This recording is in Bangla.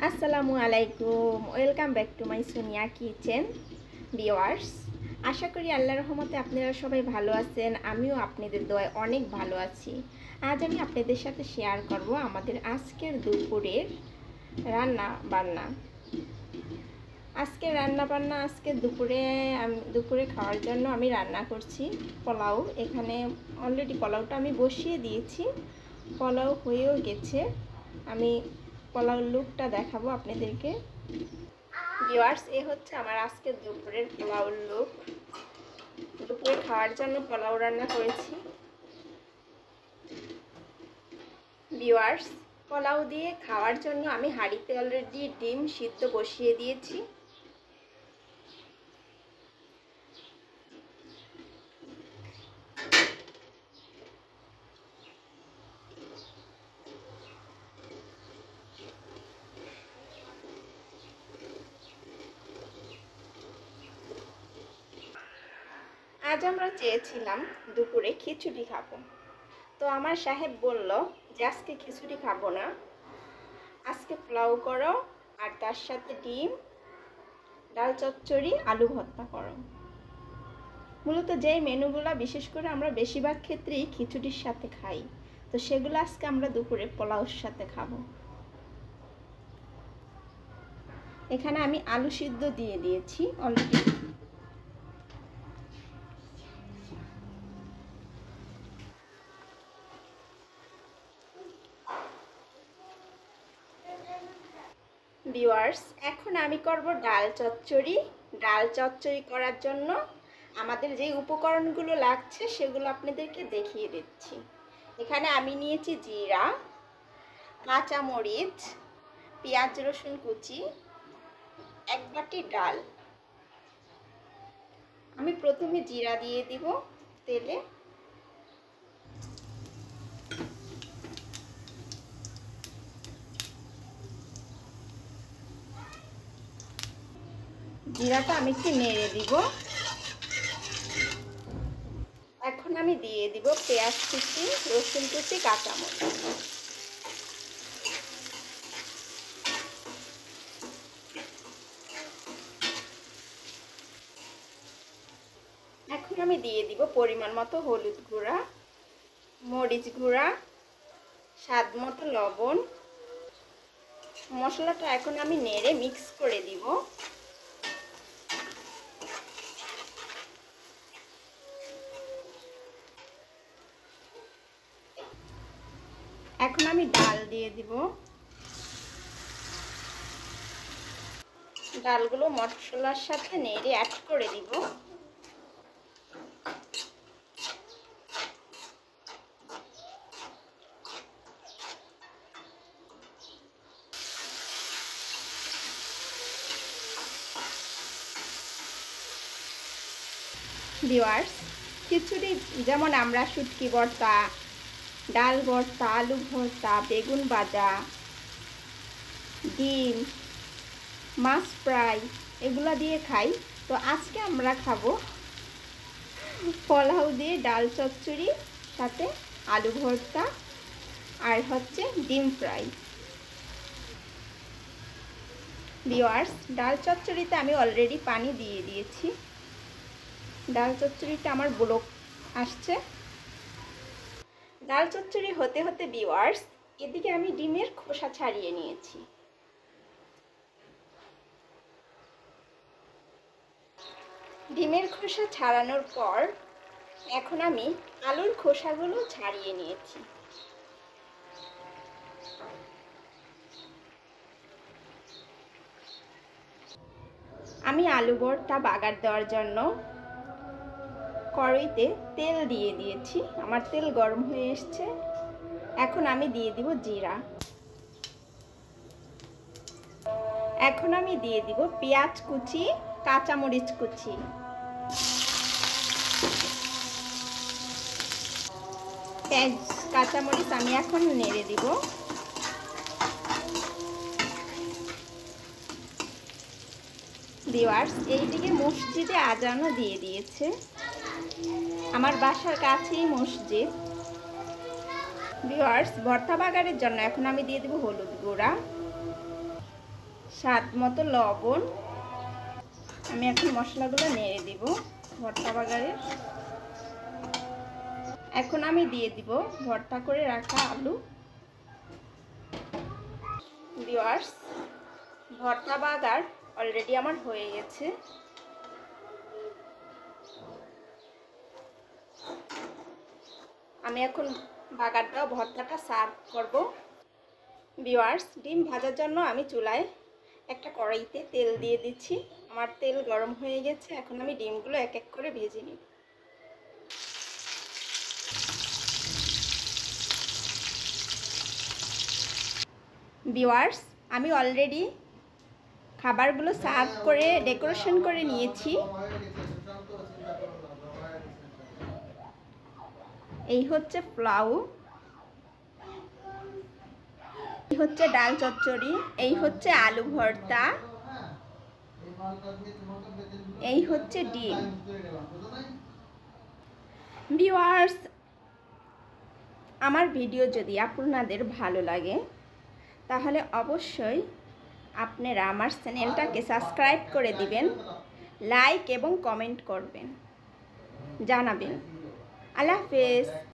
আসসালামু আলাইকুম, welcome back to my Sonia kitchen. Viewers, আশা করি আল্লাহর রহমতে আপনারা সবাই ভালো আছেন। আমিও আপনাদের দোয়ায় অনেক ভালো আছি। আজ আমি আপনাদের সাথে শেয়ার করব আমাদের আজকের দুপুরের রান্না বান্না। আজকে দুপুরে খাওয়ার জন্য আমি রান্না করছি পোলাও। এখানে অলরেডি পোলাওটা আমি বসিয়ে দিয়েছি, পোলাও হয়েও গেছে। আমি পোলাও লুকটা দেখাবো আপনাদেরকে। ভিউয়ার্স, এ হচ্ছে আমার আজকে দুপুরের পোলাও লুক। দুপুরে খাওয়ার জন্য পোলাও রান্না করেছি। ভিউয়ার্স, পোলাও দিয়ে খাওয়ার জন্য আমি হাঁড়িতে অলরেডি ডিম সিদ্ধ বসিয়ে দিয়েছি। আজ আমরা চেয়েছিলাম দুপুরে খিচুড়ি খাবো, তো আমার সাহেব বলল যে আজকে খিচুড়ি খাবো না, আজকে পোলাও করো আর তার সাথে ডিম, ডাল চচ্চড়ি, আলু ভর্তা করো। মূলত যেই মেনুগুলো বিশেষ করে আমরা বেশিরভাগ ক্ষেত্রেই খিচুড়ির সাথে খাই, তো সেগুলো আজকে আমরা দুপুরে পোলাওর সাথে খাবো। এখানে আমি আলু সিদ্ধ দিয়ে দিয়েছি অলরেডি। ভিউয়ার্স, এখন আমি করব ডাল চচ্চড়ি। ডাল চচ্চড়ি করার জন্য আমাদের যে উপকরণগুলো লাগছে সেগুলো আপনাদেরকে দেখিয়ে দিচ্ছি। এখানে আমি নিয়েছি জিরা, কাঁচামরিচ, পেঁয়াজ রসুন কুচি, এক বাটি ডাল। আমি প্রথমে জিরা দিয়ে দিব তেলে। জিরাটা আমি একটু নেড়ে দিব। এখন আমি দিয়ে দিব পেঁয়াজ কুচি, রসুন কুচি, কাঁচামরিচ। এখন আমি দিয়ে দিব পরিমাণ মতো হলুদ গুঁড়া, মরিচ গুঁড়া, স্বাদ মতো লবণ। মশলাটা এখন আমি নেড়ে মিক্স করে দিব। এখন আমি ডাল দিয়ে দিব। ডালগুলো মশলার সাথে নেড়ে অ্যাড করে দিব। ভিউয়ার্স, খিচুড়ি যেমন আমরা শুটকি ভর্তা, ডাল ভর্তা, আলু ভর্তা, বেগুন ভাজা, ডিম, মাছ ফ্রাই এগুলো দিয়ে খাই, তো আজকে আমরা খাবো পোলাও দিয়ে ডাল চচ্চড়ি, সাথে আলু ভর্তা আর হচ্ছে ডিম ফ্রাই। ভিউয়ার্স, ডাল চচ্চড়িতে আমি অলরেডি পানি দিয়ে দিয়েছি। ডাল চচ্চড়িটা আমার ব্লক আসছে। ডাল চচ্চড়ি হতে হতে ভিউয়ার্স, এদিকে আমি ডিমের খোসা ছাড়িয়ে নিয়েছি। ডিমের খোসা ছাড়ানোর পর এখন আমি আলুর খোসাগুলো ছাড়িয়ে নিয়েছি। আমি আলু ভর্তা বাগার দেওয়ার জন্য কড়াইতে তেল দিয়ে দিয়েছি। আমার তেল গরম হয়ে এসছে। এখন আমি দিয়ে দিব জিরা। এখন আমি দিয়ে দিব পেঁয়াজ কুচি, কাঁচামরিচ কুচি। পেঁয়াজ কাঁচামরিচ আমি এখন নেড়ে দিব। ভিউয়ার্স, এইদিকে মসজিদে আজানও দিয়ে দিয়েছে। আমার বাসার কাছেই মসজিদ। ভিউয়ার্স, ভর্তা বাগারের জন্য এখন আমি দিয়ে দেব হলুদ গুঁড়া, স্বাদ মতো লবণ। আমি এখন মশলাগুলো নেড়ে দিব ভর্তা বাগারের। এখন আমি দিয়ে দিব ভর্তা করে রাখা আলু। ভিউয়ার্স, ভর্তা বাগার অলরেডি আমার হয়ে গেছে। আমি এখন বাগার দেওয়া ভর্তাটা সার্ভ করব। ভিউয়ার্স, ডিম ভাজার জন্য আমি চুলায় একটা কড়াইতে তেল দিয়ে দিচ্ছি। আমার তেল গরম হয়ে গেছে, এখন আমি ডিমগুলো এক এক করে ভেজে নিই। ভিউয়ার্স, আমি অলরেডি খাবারগুলো সার্ভ করে ডেকোরেশন করে নিয়েছি। এই হচ্ছে পোলাও, এই হচ্ছে ডাল চচ্চড়ি, এই হচ্ছে আলু ভর্তা, এই হচ্ছে ডিম। ভিউয়ার্স, আমার ভিডিও যদি আপনাদের ভালো লাগে তাহলে অবশ্যই আপনারা আমার চ্যানেলটাকে সাবস্ক্রাইব করে দিবেন, লাইক এবং কমেন্ট করবেন, জানাবেন। আল্লাহ হাফেজ।